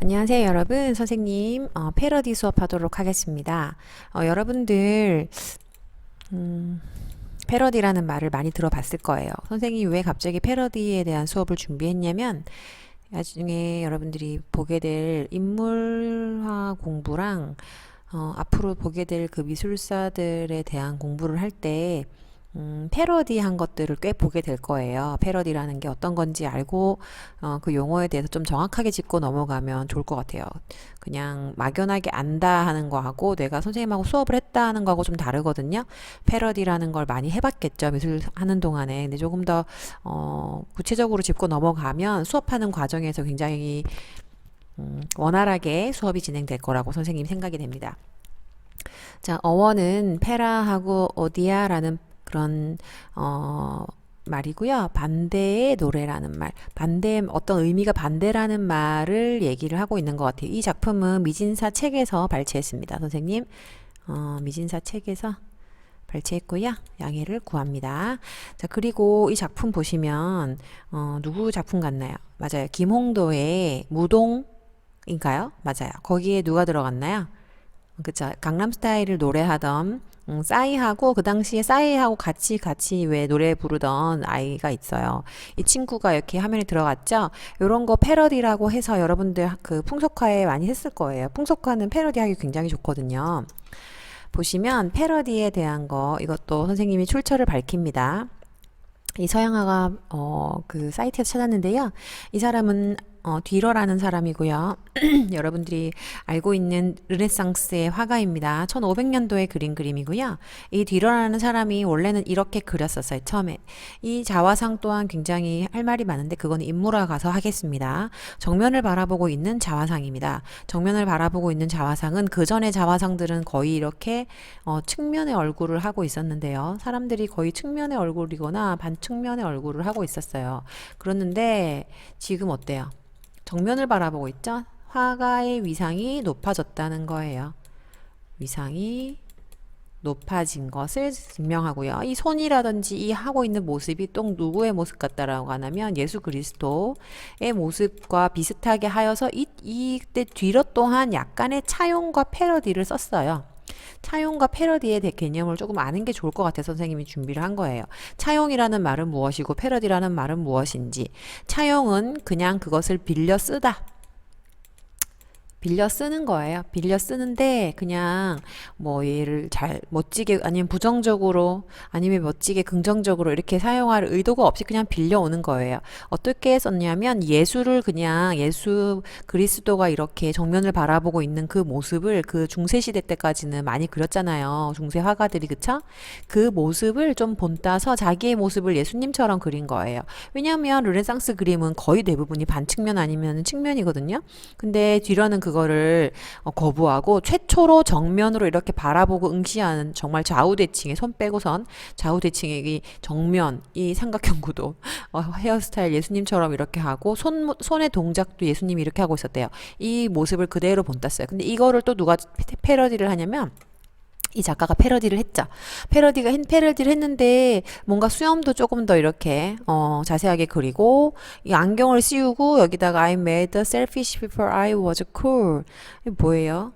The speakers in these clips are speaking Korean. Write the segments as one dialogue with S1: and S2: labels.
S1: 안녕하세요 여러분, 선생님 패러디 수업하도록 하겠습니다. 여러분들 패러디라는 말을 많이 들어봤을 거예요. 선생님이 왜 갑자기 패러디에 대한 수업을 준비했냐면 나중에 여러분들이 보게 될 인물화 공부랑 앞으로 보게 될 그 미술사들에 대한 공부를 할 때 패러디한 것들을 꽤 보게 될 거예요. 패러디라는 게 어떤 건지 알고 그 용어에 대해서 좀 정확하게 짚고 넘어가면 좋을 것 같아요. 그냥 막연하게 안다 하는 거하고 내가 선생님하고 수업을 했다 하는 거하고 좀 다르거든요. 패러디라는 걸 많이 해봤겠죠. 미술 하는 동안에. 근데 조금 더 구체적으로 짚고 넘어가면 수업하는 과정에서 굉장히 원활하게 수업이 진행될 거라고 선생님 생각이 됩니다. 자, 어원은 페라하고 어디야라는 그런 말이고요. 반대의 노래라는 말, 반대 어떤 의미가 반대라는 말을 얘기를 하고 있는 것 같아요. 이 작품은 미진사 책에서 발췌했습니다. 선생님, 미진사 책에서 발췌했고요. 양해를 구합니다. 자, 그리고 이 작품 보시면 누구 작품 같나요? 맞아요. 김홍도의 무동인가요? 맞아요. 거기에 누가 들어갔나요? 그쵸. 강남스타일을 노래하던 싸이하고 그 당시에 싸이하고 같이 왜 노래 부르던 아이가 있어요. 이 친구가 이렇게 화면에 들어갔죠. 요런 거 패러디라고 해서 여러분들 그 풍속화에 많이 했을 거예요. 풍속화는 패러디하기 굉장히 좋거든요. 보시면 패러디에 대한 거 이것도 선생님이 출처를 밝힙니다. 이 서양화가 그 사이트에서 찾았는데요. 이 사람은 뒤러라는 사람이고요. 여러분들이 알고 있는 르네상스의 화가입니다. 1500년도에 그린 그림이고요. 이 뒤러라는 사람이 원래는 이렇게 그렸었어요. 처음에. 이 자화상 또한 굉장히 할 말이 많은데 그건 인물화 가서 하겠습니다. 정면을 바라보고 있는 자화상입니다. 정면을 바라보고 있는 자화상은 그 전의 자화상들은 거의 이렇게 측면의 얼굴을 하고 있었는데요. 사람들이 거의 측면의 얼굴이거나 반측면의 얼굴을 하고 있었어요. 그랬는데 지금 어때요? 정면을 바라보고 있죠? 화가의 위상이 높아졌다는 거예요. 위상이 높아진 것을 증명하고요. 이 손이라든지 이 하고 있는 모습이 또 누구의 모습 같다라고 하냐면 예수 그리스도의 모습과 비슷하게 하여서 이때 뒤로 또한 약간의 차용과 패러디를 썼어요. 차용과 패러디의 개념을 조금 아는 게 좋을 것 같아서 선생님이 준비를 한 거예요. 차용이라는 말은 무엇이고 패러디라는 말은 무엇인지. 차용은 그냥 그것을 빌려 쓰다. 빌려 쓰는 거예요. 빌려 쓰는데 그냥 뭐 얘를 잘 멋지게 아니면 부정적으로 아니면 멋지게 긍정적으로 이렇게 사용할 의도가 없이 그냥 빌려오는 거예요. 어떻게 썼냐면 예수를 그냥 예수 그리스도가 이렇게 정면을 바라보고 있는 그 모습을 그 중세시대 때까지는 많이 그렸잖아요. 중세 화가들이 그쵸? 그 모습을 좀 본따서 자기의 모습을 예수님처럼 그린 거예요. 왜냐하면 르네상스 그림은 거의 대부분이 반측면 아니면 측면이거든요. 근데 뒤로는 그거를 거부하고 최초로 정면으로 이렇게 바라보고 응시하는 정말 좌우대칭의 손 빼고선 좌우대칭의 이 정면 이 삼각형 구도 헤어스타일 예수님처럼 이렇게 하고 손의 동작도 예수님이 이렇게 하고 있었대요. 이 모습을 그대로 본땄어요. 근데 이거를 또 누가 패러디를 하냐면 이 작가가 패러디를 했죠. 패러디를 했는데 뭔가 수염도 조금 더 이렇게 자세하게 그리고 이 안경을 씌우고 여기다가 I made a selfish before I was cool. 이게 뭐예요?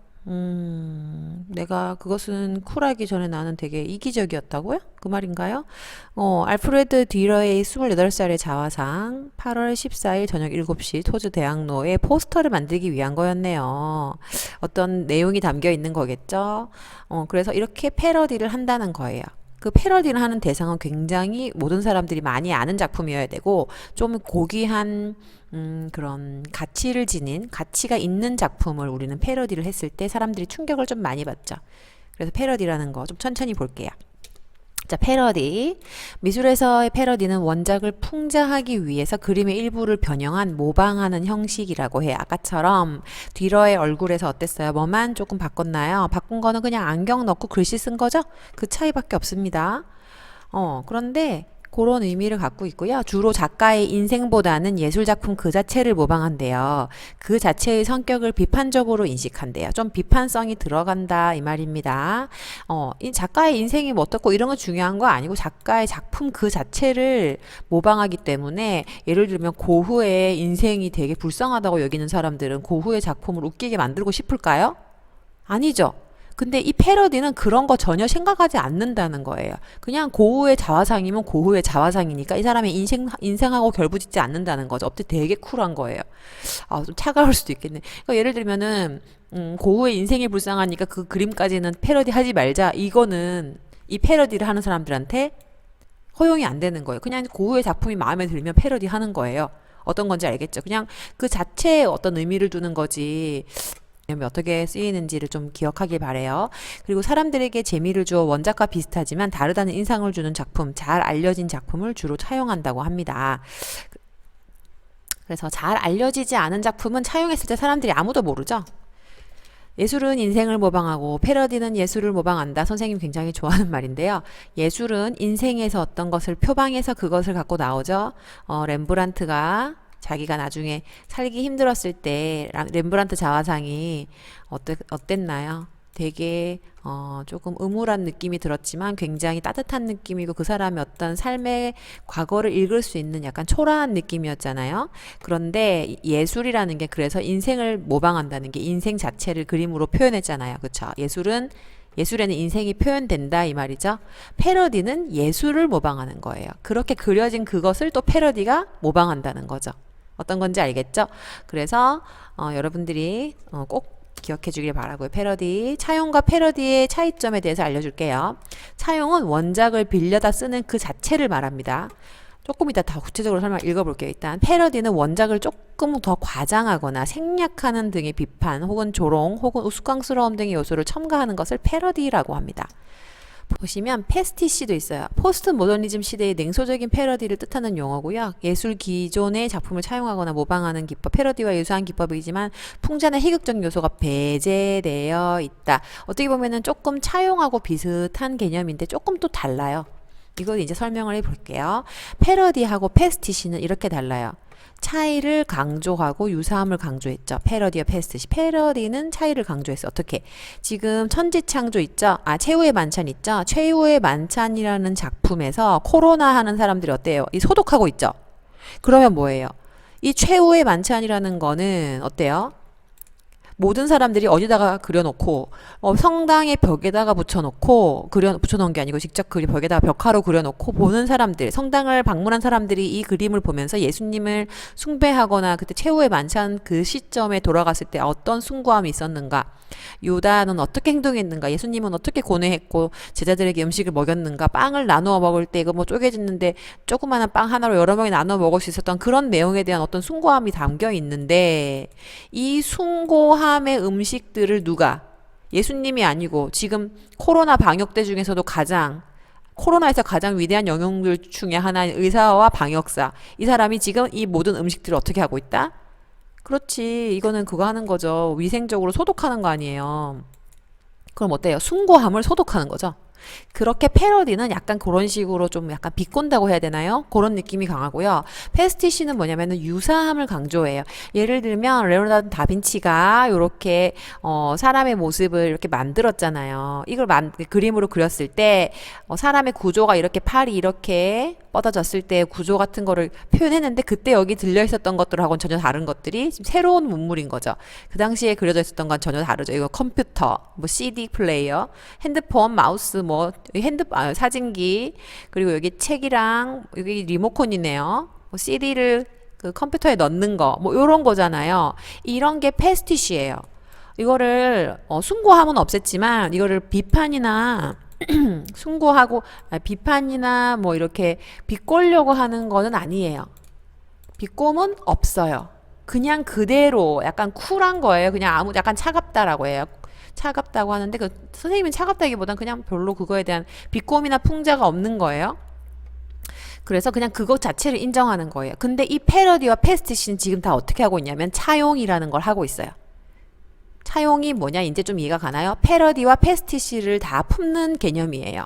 S1: 내가 그것은 쿨하기 전에 나는 되게 이기적이었다고요? 그 말인가요? 알프레드 뒤러의 28살의 자화상 8월 14일 저녁 7시 토즈 대학로에 포스터를 만들기 위한 거였네요. 어떤 내용이 담겨 있는 거겠죠? 그래서 이렇게 패러디를 한다는 거예요. 그 패러디를 하는 대상은 굉장히 모든 사람들이 많이 아는 작품이어야 되고 좀 고귀한 그런 가치를 지닌 가치가 있는 작품을 우리는 패러디를 했을 때 사람들이 충격을 좀 많이 받죠. 그래서 패러디라는 거 좀 천천히 볼게요. 자, 패러디. 미술에서의 패러디는 원작을 풍자하기 위해서 그림의 일부를 변형한 모방하는 형식이라고 해. 아까처럼 뒤러의 얼굴에서 어땠어요? 뭐만 조금 바꿨나요? 바꾼 거는 그냥 안경 넣고 글씨 쓴 거죠? 그 차이밖에 없습니다. 그런데 그런 의미를 갖고 있고요. 주로 작가의 인생보다는 예술작품 그 자체를 모방한대요. 그 자체의 성격을 비판적으로 인식한대요. 좀 비판성이 들어간다 이 말입니다. 이 작가의 인생이 뭐 어떻고 이런 건 중요한 거 아니고 작가의 작품 그 자체를 모방하기 때문에 예를 들면 고흐의 인생이 되게 불쌍하다고 여기는 사람들은 고흐의 작품을 웃기게 만들고 싶을까요? 아니죠. 근데 이 패러디는 그런 거 전혀 생각하지 않는다는 거예요. 그냥 고흐의 자화상이면 고흐의 자화상이니까 이 사람의 인생하고 결부짓지 않는다는 거죠. 어때 되게 쿨한 거예요. 좀 차가울 수도 있겠네. 그러니까 예를 들면은, 고흐의 인생이 불쌍하니까 그 그림까지는 패러디 하지 말자. 이거는 이 패러디를 하는 사람들한테 허용이 안 되는 거예요. 그냥 고흐의 작품이 마음에 들면 패러디 하는 거예요. 어떤 건지 알겠죠? 그냥 그 자체에 어떤 의미를 두는 거지. 어떻게 쓰이는지를 좀 기억하길 바래요. 그리고 사람들에게 재미를 주어 원작과 비슷하지만 다르다는 인상을 주는 작품, 잘 알려진 작품을 주로 차용한다고 합니다. 그래서 잘 알려지지 않은 작품은 차용했을 때 사람들이 아무도 모르죠. 예술은 인생을 모방하고 패러디는 예술을 모방한다. 선생님이 굉장히 좋아하는 말인데요. 예술은 인생에서 어떤 것을 표방해서 그것을 갖고 나오죠. 렘브란트가 자기가 나중에 살기 힘들었을 때 렘브란트 자화상이 어땠나요? 되게 조금 음울한 느낌이 들었지만 굉장히 따뜻한 느낌이고 그 사람의 어떤 삶의 과거를 읽을 수 있는 약간 초라한 느낌이었잖아요. 그런데 예술이라는 게 그래서 인생을 모방한다는 게 인생 자체를 그림으로 표현했잖아요. 그렇죠? 예술에는 인생이 표현된다 이 말이죠. 패러디는 예술을 모방하는 거예요. 그렇게 그려진 그것을 또 패러디가 모방한다는 거죠. 어떤 건지 알겠죠? 그래서 여러분들이 꼭 기억해 주길 바라고요. 패러디, 차용과 패러디의 차이점에 대해서 알려줄게요. 차용은 원작을 빌려다 쓰는 그 자체를 말합니다. 조금 이따 더 구체적으로 설명 읽어볼게요. 일단 패러디는 원작을 조금 더 과장하거나 생략하는 등의 비판 혹은 조롱 혹은 우스꽝스러움 등의 요소를 첨가하는 것을 패러디라고 합니다. 보시면 패스티시도 있어요. 포스트 모더니즘 시대의 냉소적인 패러디를 뜻하는 용어고요. 예술 기존의 작품을 차용하거나 모방하는 기법, 패러디와 유사한 기법이지만 풍자나 희극적 요소가 배제되어 있다. 어떻게 보면은 조금 차용하고 비슷한 개념인데 조금 또 달라요. 이걸 이제 설명을 해볼게요. 패러디하고 패스티시는 이렇게 달라요. 차이를 강조하고 유사함을 강조했죠. 패러디와 패스티시. 패러디는 차이를 강조했어. 어떻게? 지금 천지창조 있죠? 최후의 만찬 있죠? 최후의 만찬이라는 작품에서 코로나 하는 사람들이 어때요? 이 소독하고 있죠? 그러면 뭐예요? 이 최후의 만찬이라는 거는 어때요? 모든 사람들이 어디다가 그려놓고 성당의 벽에다가 붙여놓고 붙여놓은 게 아니고 직접 벽에다가 벽화로 그려놓고 보는 사람들, 성당을 방문한 사람들이 이 그림을 보면서 예수님을 숭배하거나 그때 최후의 만찬 그 시점에 돌아갔을 때 어떤 숭고함이 있었는가, 유다는 어떻게 행동했는가, 예수님은 어떻게 고뇌했고 제자들에게 음식을 먹였는가, 빵을 나누어 먹을 때 이거 뭐 쪼개졌는데 조그마한 빵 하나로 여러 명이 나누어 먹을 수 있었던 그런 내용에 대한 어떤 숭고함이 담겨 있는데 이 숭고함의 음식들을 누가, 예수님이 아니고 지금 코로나 방역 때 중에서도 코로나에서 가장 위대한 영웅들 중에 하나인 의사와 방역사, 이 사람이 지금 이 모든 음식들을 어떻게 하고 있다? 그렇지. 이거는 그거 하는 거죠. 위생적으로 소독하는 거 아니에요. 그럼 어때요? 숭고함을 소독하는 거죠. 그렇게 패러디는 약간 그런 식으로 좀 약간 비꼰다고 해야 되나요? 그런 느낌이 강하고요. 패스티시는 뭐냐면은 유사함을 강조해요. 예를 들면 레오나르도 다빈치가 이렇게 사람의 모습을 이렇게 만들었잖아요. 이걸 그림으로 그렸을 때 사람의 구조가 이렇게 팔이 이렇게 뻗어졌을 때 구조 같은 거를 표현했는데 그때 여기 들려 있었던 것들하고는 전혀 다른 것들이 지금 새로운 문물인 거죠. 그 당시에 그려져 있었던 건 전혀 다르죠. 이거 컴퓨터, 뭐 CD 플레이어, 핸드폰, 마우스, 뭐 사진기, 그리고 여기 책이랑 여기 리모컨이네요. 뭐 CD를 그 컴퓨터에 넣는 거, 뭐 이런 거잖아요. 이런 게 패스티시예요. 이거를 숭고함은 없앴지만 이거를 비판이나 숭고하고 비판이나 뭐 이렇게 비꼬려고 하는 거는 아니에요. 비꼼은 없어요. 그냥 그대로 약간 쿨한 거예요. 그냥 약간 차갑다라고 해요. 차갑다고 하는데 그 선생님은 차갑다기보단 그냥 별로 그거에 대한 비꼼이나 풍자가 없는 거예요. 그래서 그냥 그것 자체를 인정하는 거예요. 근데 이 패러디와 패스티시는 지금 다 어떻게 하고 있냐면 차용이라는 걸 하고 있어요. 차용이 뭐냐 이제 좀 이해가 가나요? 패러디와 패스티시를 다 품는 개념이에요.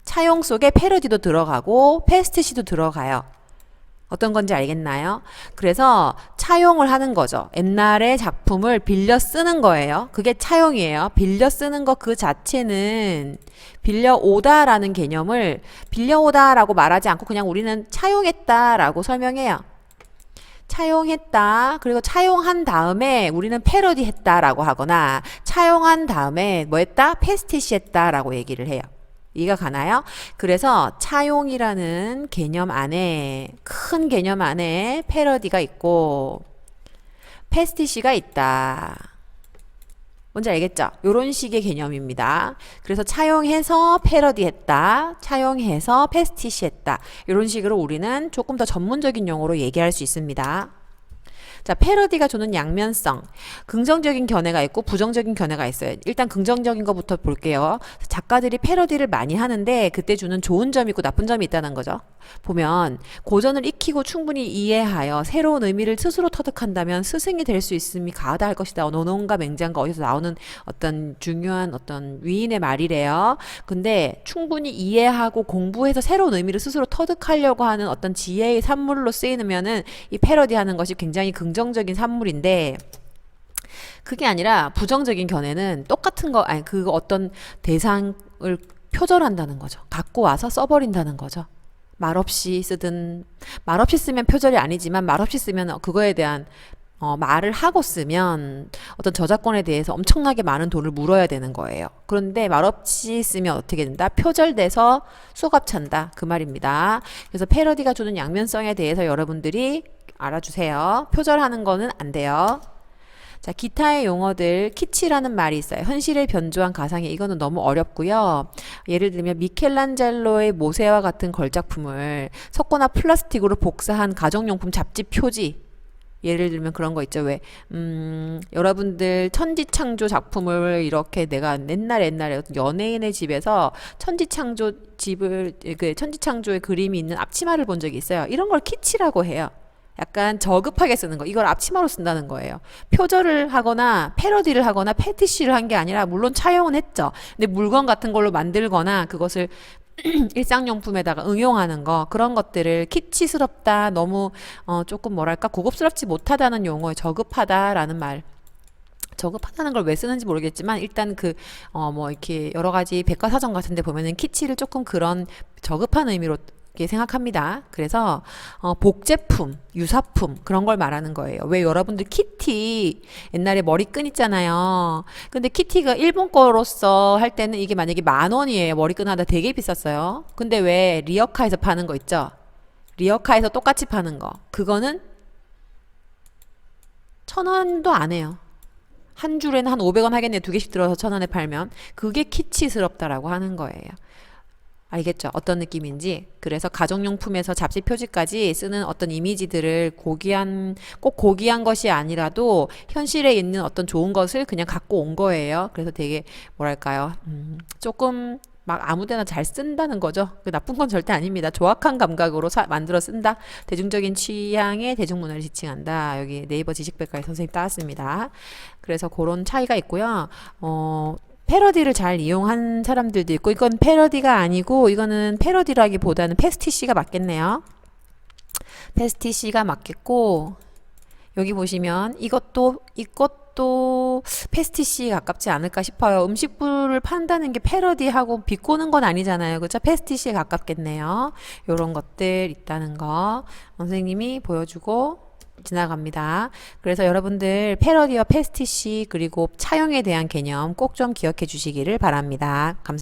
S1: 차용 속에 패러디도 들어가고 패스티시도 들어가요. 어떤 건지 알겠나요? 그래서 차용을 하는 거죠. 옛날의 작품을 빌려 쓰는 거예요. 그게 차용이에요. 빌려 쓰는 거 그 자체는 빌려오다라는 개념을 빌려오다라고 말하지 않고 그냥 우리는 차용했다라고 설명해요. 차용했다. 그리고 차용한 다음에 우리는 패러디 했다라고 하거나 차용한 다음에 뭐 했다? 패스티시 했다라고 얘기를 해요. 이해가 가나요? 그래서 차용이라는 개념 안에 큰 개념 안에 패러디가 있고 패스티시가 있다. 뭔지 알겠죠? 이런 식의 개념입니다. 그래서 차용해서 패러디했다. 차용해서 패스티시했다. 이런 식으로 우리는 조금 더 전문적인 용어로 얘기할 수 있습니다. 자, 패러디가 주는 양면성. 긍정적인 견해가 있고 부정적인 견해가 있어요. 일단 긍정적인 것부터 볼게요. 작가들이 패러디를 많이 하는데 그때 주는 좋은 점이 있고 나쁜 점이 있다는 거죠. 보면 고전을 익히고 충분히 이해하여 새로운 의미를 스스로 터득한다면 스승이 될 수 있음이 가하다 할 것이다. 노노인가 맹자인가 어디서 나오는 어떤 중요한 어떤 위인의 말이래요. 근데 충분히 이해하고 공부해서 새로운 의미를 스스로 터득하려고 하는 어떤 지혜의 산물로 쓰이면은 이 패러디하는 것이 굉장히 긍정적인 산물인데 그게 아니라 부정적인 견해는 똑같은 거 아니 그 어떤 대상을 표절한다는 거죠. 갖고 와서 써버린다는 거죠. 말없이 쓰든 말없이 쓰면 표절이 아니지만 말없이 쓰면 그거에 대한 말을 하고 쓰면 어떤 저작권에 대해서 엄청나게 많은 돈을 물어야 되는 거예요. 그런데 말없이 쓰면 어떻게 된다? 표절돼서 수갑찬다. 그 말입니다. 그래서 패러디가 주는 양면성에 대해서 여러분들이 알아주세요. 표절하는 거는 안 돼요. 자, 기타의 용어들 키치라는 말이 있어요. 현실을 변조한 가상에 이거는 너무 어렵고요. 예를 들면 미켈란젤로의 모세와 같은 걸작품을 석고나 플라스틱으로 복사한 가정용품 잡지 표지 예를 들면 그런 거 있죠. 왜 여러분들 천지창조 작품을 이렇게 내가 옛날에 연예인의 집에서 천지창조 집을 그 천지창조의 그림이 있는 앞치마를 본 적이 있어요. 이런 걸 키치라고 해요. 약간 저급하게 쓰는 거. 이걸 앞치마로 쓴다는 거예요. 표절을 하거나 패러디를 하거나 패티시를 한 게 아니라 물론 차용은 했죠. 근데 물건 같은 걸로 만들거나 그것을 일상용품에다가 응용하는 거 그런 것들을 키치스럽다 너무 조금 뭐랄까 고급스럽지 못하다는 용어에 저급하다라는 말 저급하다는 걸 왜 쓰는지 모르겠지만 일단 그 뭐 이렇게 여러 가지 백과사전 같은 데 보면은 키치를 조금 그런 저급한 의미로 생각합니다. 그래서 복제품, 유사품 그런 걸 말하는 거예요. 왜 여러분들 키티 옛날에 머리끈 있잖아요. 근데 키티가 일본 거로서 할 때는 이게 만약에 10,000원이에요. 머리끈 하나 되게 비쌌어요. 근데 왜 리어카에서 파는 거 있죠? 리어카에서 똑같이 파는 거. 그거는 1,000원도 안 해요. 한 줄에는 한 500원 하겠네. 2개씩 들어서 1,000원에 팔면. 그게 키치스럽다라고 하는 거예요. 알겠죠? 어떤 느낌인지. 그래서 가정용품에서 잡지 표지까지 쓰는 어떤 이미지들을 꼭 고귀한 것이 아니라도 현실에 있는 어떤 좋은 것을 그냥 갖고 온 거예요. 그래서 되게 뭐랄까요? 조금 막 아무데나 잘 쓴다는 거죠. 그 나쁜 건 절대 아닙니다. 조악한 감각으로 만들어 쓴다. 대중적인 취향의 대중문화를 지칭한다. 여기 네이버 지식백과에 선생님 따왔습니다. 그래서 그런 차이가 있고요. 패러디를 잘 이용한 사람들도 있고 이건 패러디가 아니고 이거는 패러디라기보다는 패스티시가 맞겠네요. 패스티시가 맞겠고 여기 보시면 이것도 패스티시에 가깝지 않을까 싶어요. 음식물을 판다는 게 패러디하고 비꼬는 건 아니잖아요. 그렇죠? 패스티시에 가깝겠네요. 이런 것들 있다는 거 선생님이 보여주고 지나갑니다. 그래서 여러분들 패러디와 패스티시 그리고 차용에 대한 개념 꼭 좀 기억해 주시기를 바랍니다. 감사합니다.